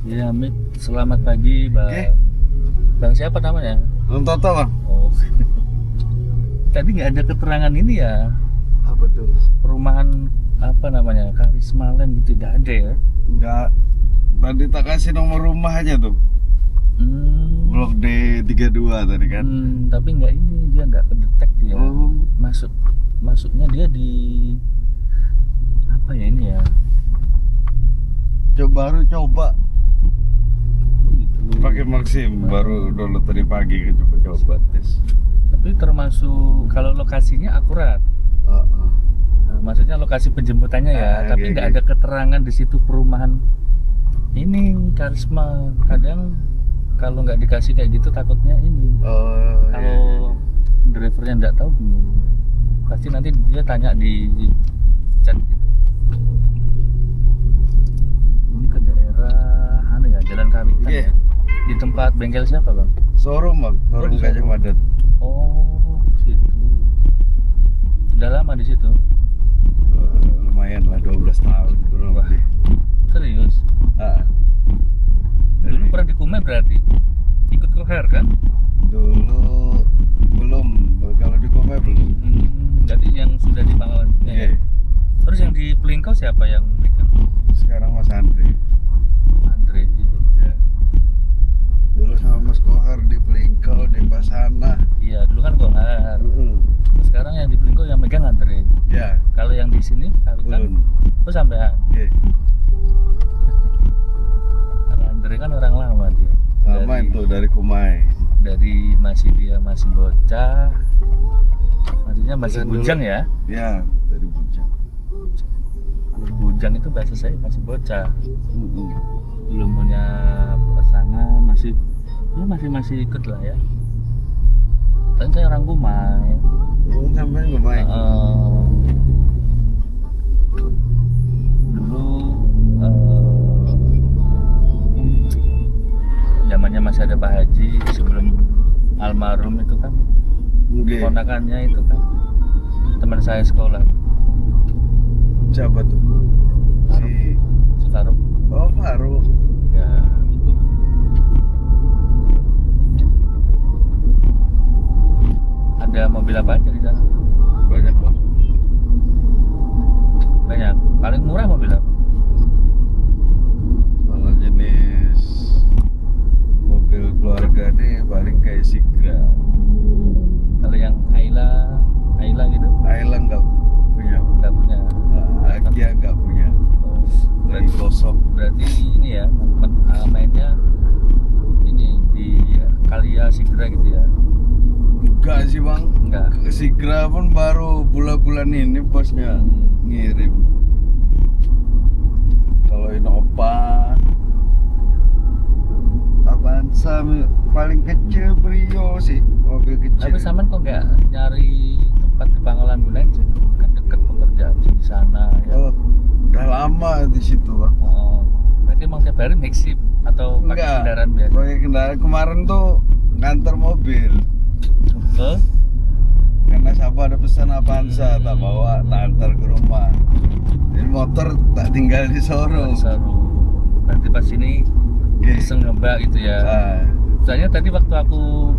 Ya, Mit, selamat pagi, Bang. Oke. Bang siapa namanya? Bang Toto bang. Oh, tadi nggak ada keterangan ini ya, Apa tuh? perumahan apa namanya, Karisma Land gitu, nggak ada ya? Enggak. Tadi tak kasih nomor rumah aja tuh. Blok D32 tadi kan. Tapi nggak ini, dia nggak kedetek dia. Oh. Masuknya dia di apa ya ini ya? Baru coba Oh, gitu. pakai Maxim, baru download tadi pagi coba tes. Tapi termasuk kalau lokasinya akurat. Nah, maksudnya lokasi penjemputannya ya, tapi nggak ada keterangan di situ perumahan ini Karisma. Kadang kalau nggak dikasih kayak gitu takutnya ini. Kalau drivernya nggak tahu gimana, pasti nanti dia tanya di chat gitu. Ini ke daerah anu ya, Jalan Kawitan ya. Di tempat bengkel siapa bang? Showroom bang, showroom di Gajah showroom. Madat. Oh, situ. Udah lama di situ? Lumayan lah 12 tahun kurang lebih. Serius? Dulu pernah di Kumai berarti? Ikut Koher kan? Dulu belum, kalau di Komai belum. Jadi yang sudah di Pangkalan ya? Terus yang di Pelingkau siapa yang megang? Sekarang Mas Andre. Andre. Ya. Dulu sama Mas Kohar di Pelingkau, di Pasana. Iya, dulu kan Kohar. Terus sekarang yang di Pelingkau yang megang Andre. Ya. Kalau yang di sini Kawitan, Belum. oh sampean. Oke. Kalau Andre kan orang lama dia. Sama itu dari Kumai. Dari dia masih bocah. Maksudnya masih Dan bujang dulu- ya? Ya, dari Bujang. Bujang itu bahasa saya masih bocah. Belum punya pasangan, masih ikut lah ya. Kan saya orang Kumai. Sampai Kumai. Dulu zamannya masih ada Pak Haji sebelum almarhum itu kan, ponakannya itu kan teman saya sekolah. Siapa tuh? Si Faruk. Oh, Faruk. Ya. Ada mobil apa aja di sana? Banyak bang. Banyak. Paling murah mobil apa? Kalau jenis mobil keluarga nih paling kayak Sigra. Kalau yang Ayla gitu? Ayla nggak punya. Nggak punya. Agia nggak punya. Oh, Lagi kosong. berarti ini ya mainnya ini di Kalia Sigra gitu ya? Enggak sih bang. Enggak. Sigra pun baru bulan-bulan ini bosnya ngirim. Kalau Innova, Avanza paling kecil Brio sih, mobil kecil. Tapi Saman kok nggak nyari tempat di Pangkalan Bun aja? Kan deket pekerjaan di sana ya. Oh, udah lama di situ bang. Oh, berarti emang tiap hari naik shift atau pakai Enggak, kendaraan biasa? pakai kendaraan. Kemarin tuh nganter mobil. Ke? Karena siapa ada pesan Avanza, tak bawa, tak antar ke rumah. Jadi motor tak tinggal di showroom. Seru. Nanti pas ini iseng nyoba gitu ya. Soalnya tadi waktu aku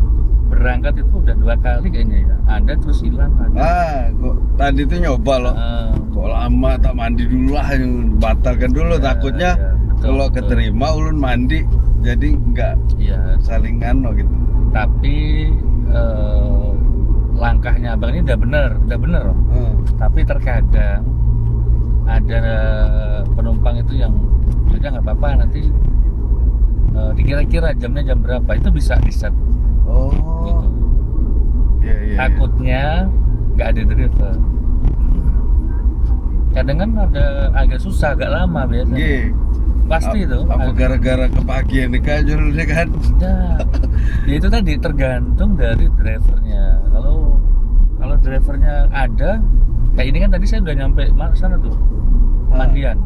berangkat itu udah 2 kali kayaknya ya. Ada terus hilang. Kok tadi tuh nyoba loh. Kok lama tak mandi dulu lah, batalkan dulu takutnya betul, kalau betul. keterima ulun mandi jadi nggak Iya. salingan loh gitu. Tapi langkahnya abang ini udah bener loh. Tapi terkadang ada penumpang itu yang udah nggak apa-apa nanti dikira-kira jamnya jam berapa itu bisa di set gitu. Iya. Takutnya nggak ada driver. Kadang kan ada agak susah, agak lama biasanya. Iya. Pasti itu. Apa gara-gara kepagian nih kajul deh kan? Ya itu tadi tergantung dari drivernya. Kalau drivernya ada, kayak ini kan tadi saya udah nyampe sana tuh, Mandian.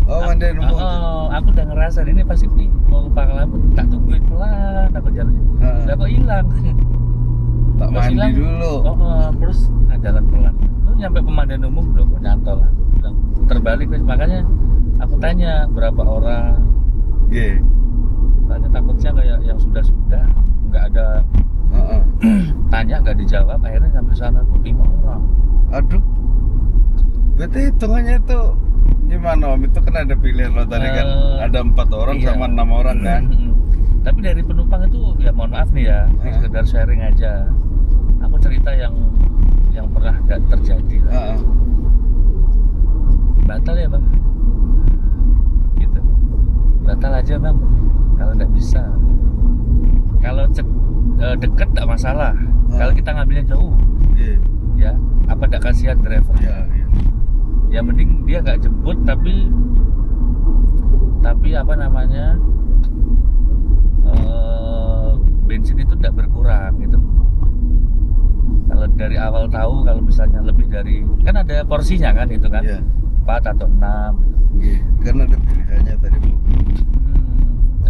Mandian umum. Aku udah ngerasa ini pasti nih mau ke Pangkalan Bun, tak tungguin pelan aku jalan. Udah kok hilang. Tak Pas mandi hilang, dulu. Terus jalan pelan. Lu nyampe pemandian umum belum kok nyantol. Bilang terbalik makanya Aku tanya berapa orang. Iya. Tanya takutnya kayak yang sudah nggak ada tanya nggak dijawab, akhirnya sampai sana tuh 5 orang. Aduh. Berarti hitungannya itu gimana Om? Itu kan ada pilihan lo tadi kan ada 4 orang Iya. sama 6 orang kan? Tapi dari penumpang itu ya mohon maaf nih ya, ini sekedar sharing aja. Aku cerita yang pernah nggak terjadi lah. Batal ya bang, gitu. Batal aja bang, kalau nggak bisa. Kalau deket nggak masalah. Kalau kita ngambilnya jauh, ya apa nggak kasihan driver? Ya mending dia nggak jemput tapi apa namanya bensin itu tidak berkurang gitu. Kalau dari awal tahu kalau misalnya lebih dari, kan ada porsinya kan itu kan, 4 atau 6 gitu. Karena ada pilihannya tadi Bu.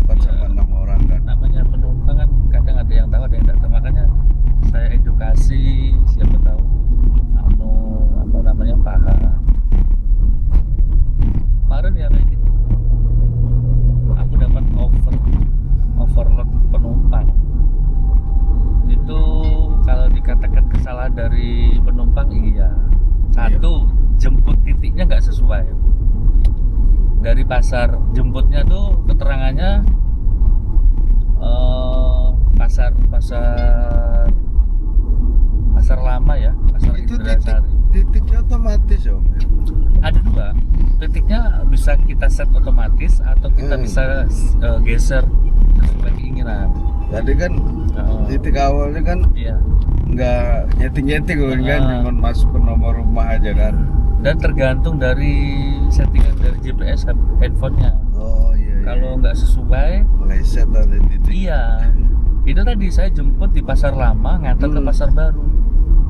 4 sama 6 orang kan. Namanya penumpang kan kadang ada yang tahu ada yang tidak tahu, makanya saya edukasi, siapa tahu apa namanya paham. Kemarin ya kayak gitu, aku dapat overload penumpang. Itu kalau dikatakan kesalahan dari penumpang, iya. Satu, jemput titiknya nggak sesuai. Dari pasar jemputnya tuh keterangannya pasar lama ya, pasar Itu Indrasari. titiknya otomatis Om. Ada 2 titiknya, bisa kita set otomatis atau kita bisa geser sesuai keinginan. Tadi kan titik awalnya kan Iya. nggak nyeting kan, cuma masuk ke nomor rumah aja kan. Dan tergantung dari settingan dari GPS handphonenya. Oh iya. Kalau nggak sesuai, meleset tadi titik. iya. Itu tadi saya jemput di pasar lama, ngantar ke pasar baru.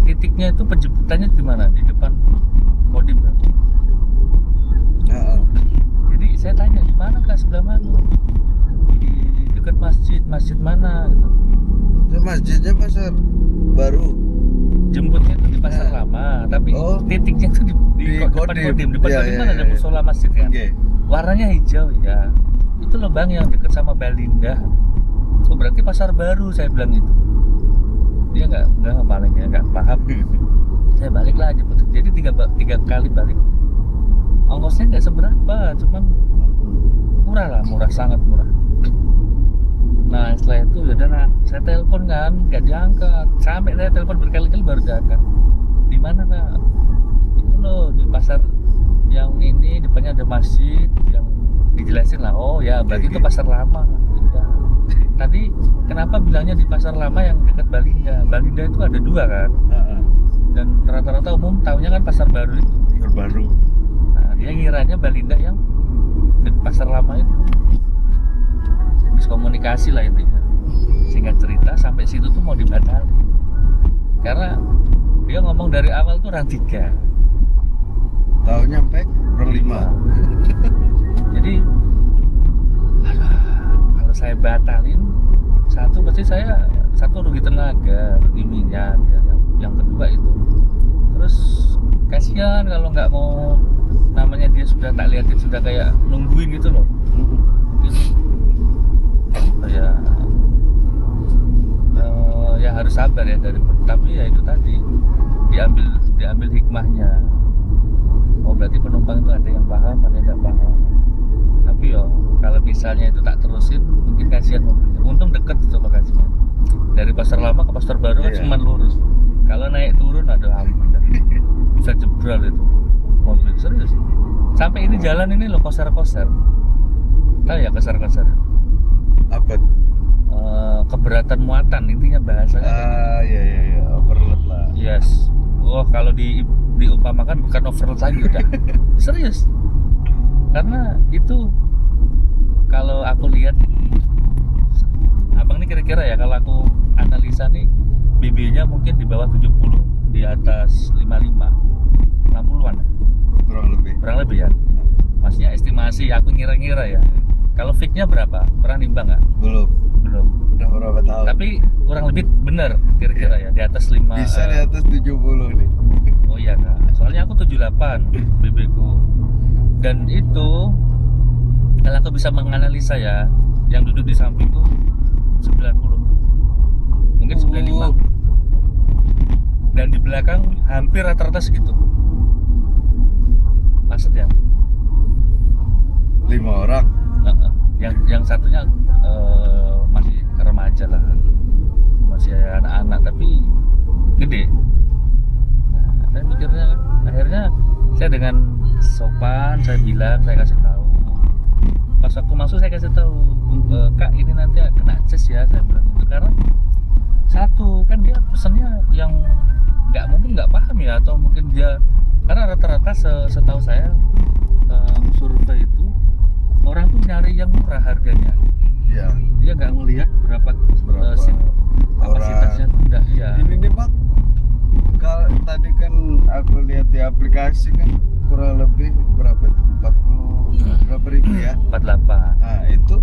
Titiknya itu penjemputannya di mana? Di depan Kodim kan? Jadi saya tanya di mana kak, sebelah mana? Di dekat masjid mana? Gitu. Itu masjidnya pasar baru. Jemputnya itu di pasar lama, tapi titiknya itu di depan Kodim. Depan Kodim kan ada musola masjid kan? Warnanya hijau ya. Itu loh bang yang dekat sama Balinda. Oh berarti pasar baru, saya bilang itu. Dia nggak paling ya, nggak paham. Saya balik lah jemput. Jadi tiga kali balik. Ongkosnya nggak seberapa, cuman murah, sangat murah. Nah setelah itu yaudah, saya telepon kan, nggak diangkat. Sampai saya telepon berkali-kali baru diangkat. Di mana kak? Itu loh di pasar yang ini, depannya ada masjid, yang dijelasin lah. Oh ya berarti itu pasar lama. Ya. Tadi kenapa bilangnya di pasar lama yang dekat Balinda? Balinda itu ada 2 kan? Dan rata-rata umum tahunya kan pasar baru itu. Pasar baru. Nah, dia ngiranya Balinda yang dekat pasar lama itu. Miskomunikasi lah intinya. Singkat cerita sampai situ tuh mau dibatalin. Karena dia ngomong dari awal tuh orang 3. Tahunya sampai orang 5. Jadi kalau saya batalin, pasti saya rugi tenaga, rugi minyak ya, yang kedua itu. Terus kasihan kalau nggak mau, namanya dia sudah tak liatin, sudah kayak nungguin gitu loh. Ya harus sabar ya tapi ya itu tadi diambil hikmahnya. Oh berarti penumpang itu ada yang paham, ada yang tidak paham. Tapi kalau misalnya itu tak terusin, mungkin kasihan mobilnya. Untung deket itu lokasinya. Dari pasar lama ke pasar baru kan cuma lurus. Kalau naik turun ada ampun dah. Bisa jebral itu mobil, serius. Sampai ini jalan ini loh koser-koser. Tahu ya koser-koser? Apa? Keberatan muatan intinya bahasanya. Iya, overload lah. Yes. Kalau diumpamakan bukan overload lagi udah. Serius. Karena itu kalau aku lihat, abang ini kira-kira ya, kalau aku analisa nih, BB-nya mungkin di bawah 70, di atas 55, 60-an ya? Kurang lebih ya. Maksudnya estimasi aku ngira-ngira ya. Kalau fix-nya berapa? Pernah nimbang nggak? Belum. Udah berapa tahun? Tapi kurang lebih bener kira-kira ya, di atas 5. Bisa di atas 70 nih. Oh iya kak, soalnya aku 78 BB ku. Dan itu kalau aku bisa menganalisa ya, yang duduk di sampingku 90, mungkin 95, dan di belakang hampir rata-rata segitu. Maksudnya 5 orang. yang satunya masih remaja lah, masih anak-anak tapi gede. Nah, saya mikirnya akhirnya saya dengan sopan saya bilang, saya kasih tahu. Pas aku masuk saya kasih tahu, Kak ini nanti kena ces ya, saya bilang gitu. Karena satu kan dia pesannya yang nggak paham ya, atau mungkin dia karena rata-rata setahu saya survei itu orang tuh nyari yang murah harganya. Iya. Dia nggak ngelihat berapa seat kapasitasnya tuh enggak. Iya. Ini nih Bang, kalau tadi kan aku lihat di aplikasi kan kurang lebih berapa itu? 40 berapa ribu ya? 48. Nah itu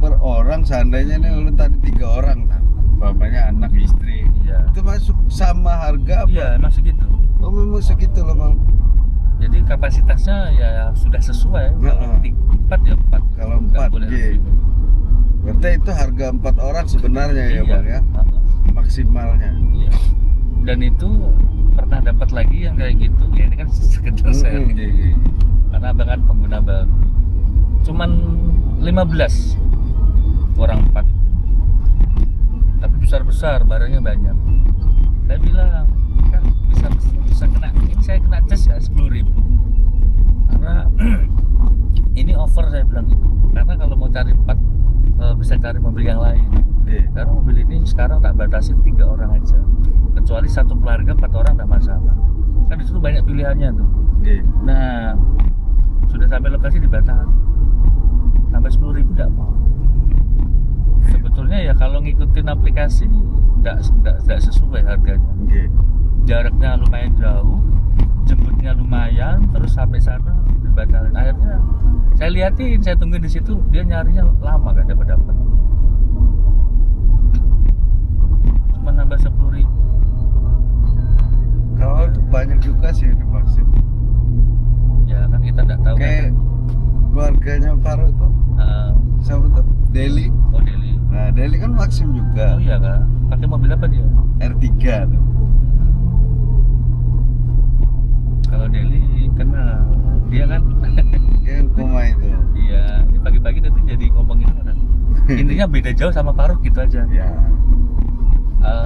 per orang, seandainya nih ulun tadi 3 orang kan, umpamanya anak istri, Iya. itu masuk sama harga apa? Iya, emang segitu. Oh memang segitu loh Bang. Jadi kapasitasnya ya sudah sesuai. Kalau 4 ya 4. Kalau Nggak 4 boleh G. lebih. Berarti itu harga 4 orang sebenarnya ya Iya. Bang ya, maksimalnya. Iya. Dan itu pernah dapat lagi yang kayak gitu. Ya ini kan sekedar sharing. Iya. Karena abang kan pengguna baru. Cuman 15 orang 4. Tapi besar-besar, barangnya banyak. Saya bilang, kan bisa kena, ini saya kena cas ya 10.000. Karena ini over, saya bilang gitu. Karena kalau mau cari 4 bisa cari mobil yang lain. Karena mobil ini sekarang tak batasin 3 orang aja. Kecuali satu keluarga 4 orang tidak masalah. Kan disitu banyak pilihannya tuh. Nah, sudah sampai lokasi dibatasi. Sampai 10.000 tidak mau. Sebetulnya ya kalau ngikutin aplikasi tidak sesuai harganya. Jaraknya lumayan jauh, jemputnya lumayan, terus sampai sana dibatalin. Akhirnya saya liatin, saya tungguin di situ, dia nyarinya lama gak dapat. Cuma nambah 10.000. Kalau banyak juga sih yang divaksin. Ya kan kita tidak tahu. Kayak keluarganya Faruk tuh, siapa tuh? Deli. Oh Deli. Nah Deli kan vaksin juga. Oh iya kan? Pakai mobil apa dia? R3 tuh. Kalau Deli kenal, dia kan Yang koma itu. iya, ini pagi-pagi nanti jadi ngomongin orang. Intinya beda jauh sama Faruk gitu aja. Ya.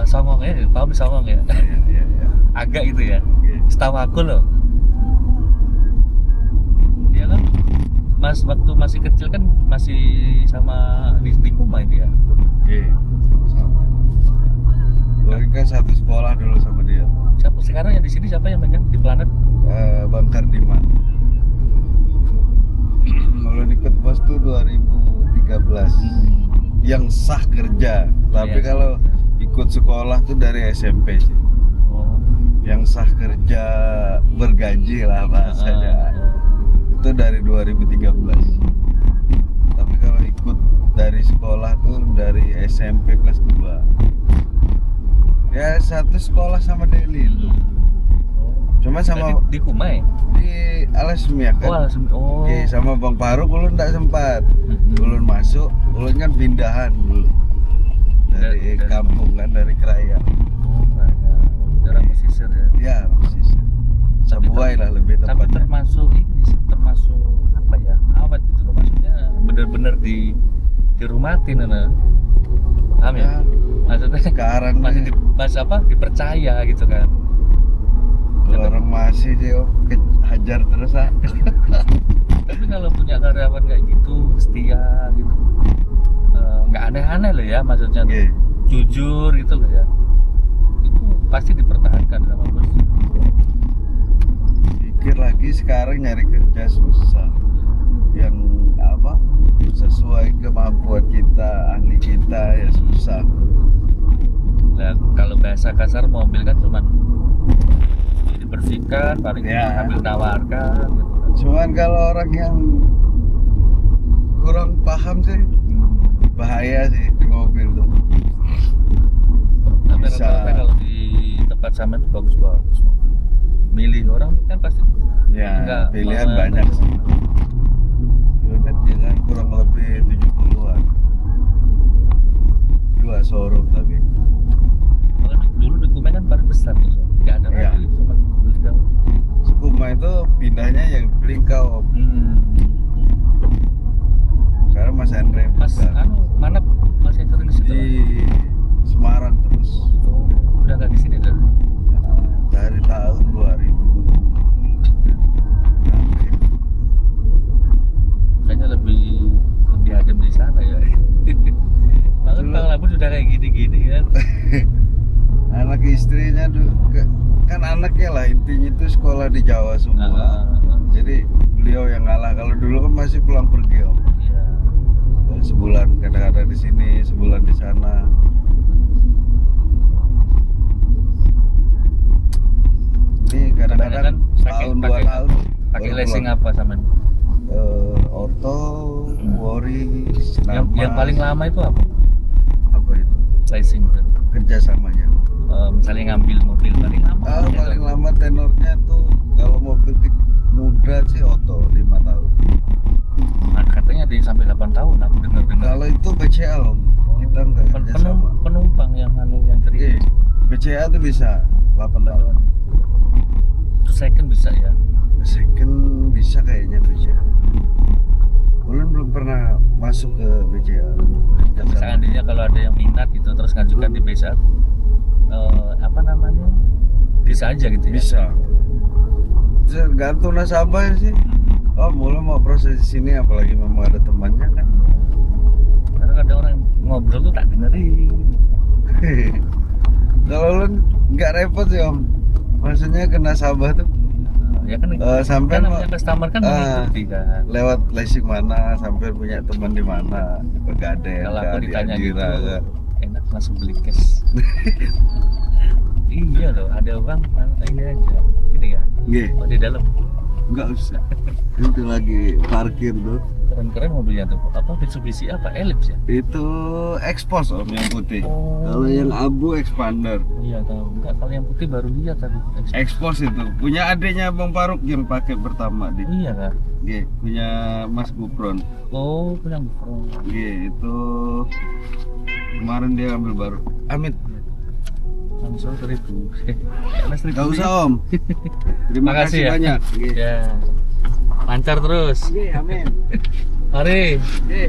Songong ya, paham songong ya? Iya. Agak gitu ya. Setahu aku loh. Dia kan waktu masih kecil kan masih sama di Kumai dia. Sama. Gue kan satu sekolah dulu sama dia. Siapa sekarang yang di sini, siapa yang megang di Planet? Bang Kardiman. Kalau ikut bos tuh 2013. Yang sah kerja. Tapi Iya. kalau ikut sekolah tuh dari SMP sih. Oh. Yang sah kerja bergaji lah bahasanya. Itu dari 2013. Tapi kalau ikut dari sekolah tuh dari SMP kelas 2. Ya satu sekolah sama Deli itu. Cuma sama Di Kumai. di Alasmia kan. Oh. Oke, sama Bang Faruk ulun enggak sempat. Ulun masuk, ulun kan pindahan dulu. Dari kampung kan, dari Keraya. Oh, banyak. Daerah pesisir ya. Ya, persis. Sabuai lah lebih Tapi tepatnya. termasuk ini sih, termasuk apa ya? Awet gitu loh, maksudnya bener-bener dirumatin nah. Paham ya? Maksudnya Sekarang dipercaya gitu kan. kalau orang masih dia hajar terus ah. Tapi kalau punya karyawan kayak gitu setia gitu, nggak aneh-aneh loh ya, maksudnya tuh. Oke. Jujur gitu loh ya, itu pasti dipertahankan sama bos. Pikir lagi sekarang nyari kerja susah. Yang apa? Sesuai kemampuan kita, ahli kita ya susah. Nah, kalau bahasa kasar mobil kan cuman dibersihkan, paling Ya. ambil tawarkan gitu kan. Cuman kalau orang yang kurang paham sih bahaya sih di mobil tuh. Tapi Bisa. rata-rata kalau di tempat sama itu bagus-bagus mobil. milih orang kan pasti Ya, enggak pilihan banyak sih. Unitnya kan kurang lebih 70-an. 2 showroom tapi. Kalau dulu dokumen kan paling besar tuh, so. Nggak ada Iya. lagi cuma beliau. Sukuma itu pindahnya yang Pelingkau. Sekarang Mas Andre Mas buka mana masih sering di situ? di Semarang terus. Oh, udah nggak di sini dah. Dari tahun 2000 Kayaknya lebih adem di sana ya. Bahkan Dulu- Bang Labun sudah kayak gini-gini kan. anak istrinya kan anaknya lah intinya itu sekolah di Jawa semua. Jadi beliau yang ngalah. Kalau dulu kan masih pulang pergi om. Iya. Sebulan kadang-kadang di sini, sebulan di sana. Ini kadang-kadang Kebanyakan tahun 2 tahun Pakai baru lessing pulang. apa sama Auto, Waris, yang paling lama itu apa? apa itu? Lessing itu. Kerjasamanya. Misalnya ngambil mobil paling lama. Paling lama tenornya tuh kalau mobil muda sih auto 5 tahun. Nah, katanya ada yang sampai 8 tahun aku dengar-dengar. Kalau itu BCA loh, kita nggak kerjasama. Penumpang yang yang Iya, cerita. BCA tuh bisa 8 tahun. Itu second bisa ya. Second bisa kayaknya BCA. Belum pernah masuk ke BCA. Seandainya kalau ada yang minat gitu terus ngajukan di BSA apa namanya? Bisa aja gitu ya. Bisa. Tergantung nasabah sih. Oh, mulai mau proses di sini apalagi memang ada temannya kan. Karena ada orang yang ngobrol tuh tak dengerin. Kalau lu nggak repot sih om. Maksudnya ke nasabah tuh Ya kan sampai kan namanya customer kan mengikuti kan. lewat leasing mana, sampai punya teman di mana, di Pegadaian, Kalau aku di ditanya gitu Adira, enak langsung beli cash. Iya loh, ada orang ini aja. Ini ya. Nggih, Oh, di dalam. nggak usah. Itu lagi parkir tuh. Keren-keren mobilnya tuh. Apa Mitsubishi apa? Ellipse ya? Itu Expos om yang putih. Oh. Kalau yang abu Expander. Iya tahu. Enggak, kalau yang putih baru lihat tadi. Expos itu punya adiknya Bang Faruk yang pakai pertama di. Iya kan? Nggih, punya Mas Gupron. Oh, punya Gufron. Nggih, itu kemarin dia ambil baru. Amit. Langsung 1000. Karena 1000. Gak usah om. Terima Makasih kasih ya. banyak. Nggih. Ya. Lancar terus. Nggih, amin. Mari. Nggih.